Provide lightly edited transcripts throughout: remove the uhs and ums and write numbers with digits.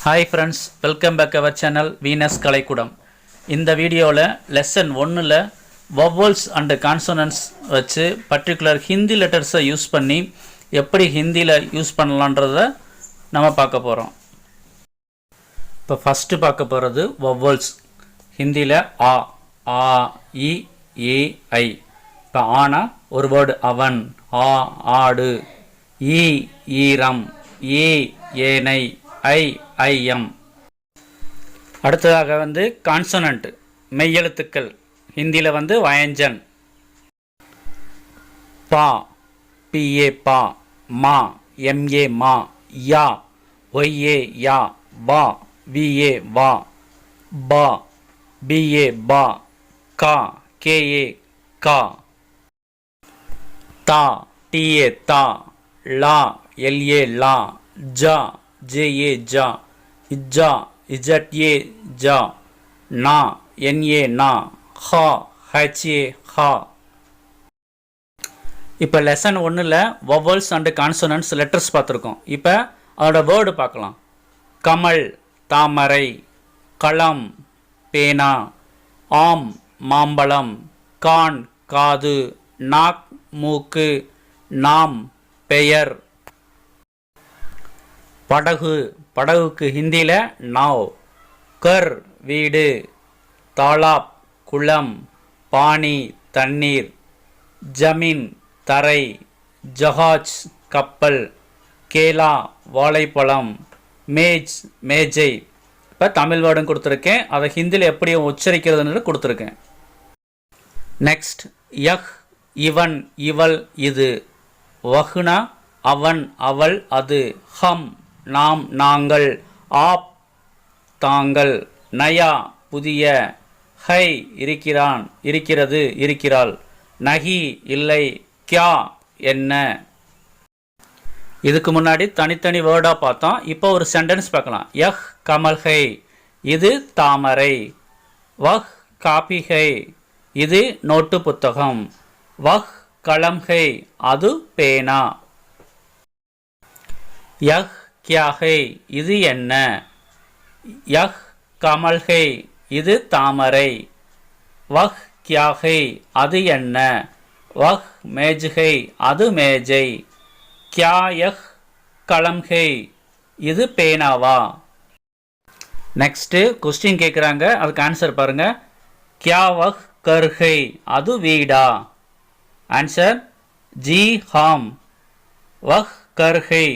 Hi friends, welcome back our channel Venus Kalaikoodam. இந்த வீடியோவில் lesson 1ல் வவ்வல்ஸ் அண்டு கான்சனன்ட்ஸ் வச்சு பர்டிகுலர் ஹிந்தி லெட்டர்ஸை யூஸ் பண்ணி எப்படி ஹிந்தியில் யூஸ் பண்ணலான்றத நம்ம பார்க்க போகிறோம். இப்போ ஃபஸ்ட்டு பார்க்க போகிறது வவ்வல்ஸ். ஹிந்தியில் ஆ, ஆ, இ, ஏ, ஐ. இப்போ ஆனா ஒரு வேர்டு அவன், ஆ ஆடு, ஈ ஈரம், ஏ ஏனை, ஐ ஐஎம். அடுத்ததாக கான்சனன்ட் மெய்யெழுத்துக்கள். ஹிந்தியில் வயஞ்சன். பா பிஏ பா, மா எம்ஏ மா, யா ஒய்ஏ யா, வா விஏ வா, பா பிஏ பா, கா கேஏ கா, தா டிஏ தா, லா எல்ஏ லா, ஜா ஜேஏ ஜா, இஜ்ஜா இஜட்ஏ ஜா, நா என்ஏ நா, ஹா ஹச்ஏ ஹா. இப்போ லெசன் 1ல் வவ்வல்ஸ் அண்டு கான்சனன்ட்ஸ் லெட்டர்ஸ் பார்த்துருக்கோம். இப்போ அதோட வேர்டு பார்க்கலாம். கமல் தாமரை, களம் பேனா, ஆம் மாம்பழம், கான் காது, நாக் மூக்கு, நாம் பெயர். படகு படகுக்கு ஹிந்தியில் நாவ். கர் வீடு, தாலாப் குளம், பானி தண்ணீர், ஜமீன் தரை, ஜஹாஜ் கப்பல், கேலா வாழைப்பழம், மேஜ் மேஜை. இப்போ தமிழ் வேர்டும் கொடுத்துருக்கேன், அதை ஹிந்தியில் எப்படி உச்சரிக்கிறதுன்னு கொடுத்துருக்கேன். நெக்ஸ்ட் யஹ் இவன் இவள் இது, வஹ்னா அவன் அவள் அது, ஹம் நாம் நாங்கள், ஆப் தாங்கள், நயா புதிய, ஹை இருக்கிறான் இருக்கிறது இருக்கிறாள், நகி இல்லை, கியா என்ன. இதுக்கு முன்னாடி தனித்தனி வேர்டாக பார்த்தோம். இப்போ ஒரு சென்டென்ஸ் பார்க்கலாம். யஹ் கமல் ஹை, இது தாமரை. வஹ் காபி ஹை, இது நோட்டு புத்தகம். வஹ் கலம் ஹை, அது பேனா. யஹ் கியா ஹை, இது என்ன. யஹ் கமல் ஹை, இது தாமரை. வஹ் கியா ஹை, அது என்ன. வஹ் மேஜ் ஹை, அது மேஜை. கியா யஹ் கலம் ஹை, இது பேனாவா. நெக்ஸ்ட்டு கொஸ்டின் கேட்குறாங்க, அதுக்கு ஆன்சர் பாருங்க. கியா வஹ் கர் ஹை, அது வீடா. ஆன்சர் ஜி ஹாம். வஹ் கர் ஹை,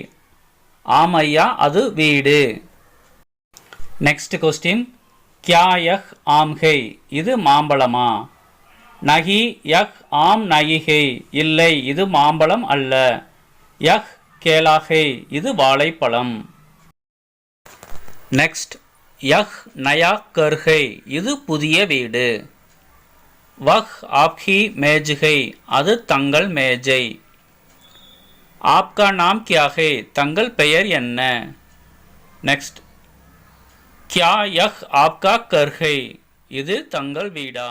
ஆமையா அது வீடு. Next question. கியா யஹ் ஆம் ஹை, இது மாம்பழமா. நகி யஹ் ஆம் நகி ஹை, இல்லை இது மாம்பழம் அல்ல. யஹ் கேலா ஹை, இது வாழைப்பழம். நெக்ஸ்ட் யஹ் நயா கர் ஹை, இது புதிய வீடு. வஹ் ஆப்கி மேஜ் ஹை, அது தங்கள் மேஜை. ஆப்கா நாம் கியா ஹை, தங்கள் பெயர் என்ன. நெக்ஸ்ட் கியா யஹ் ஆப்கா கர் ஹை, இது தங்கள் வீடா.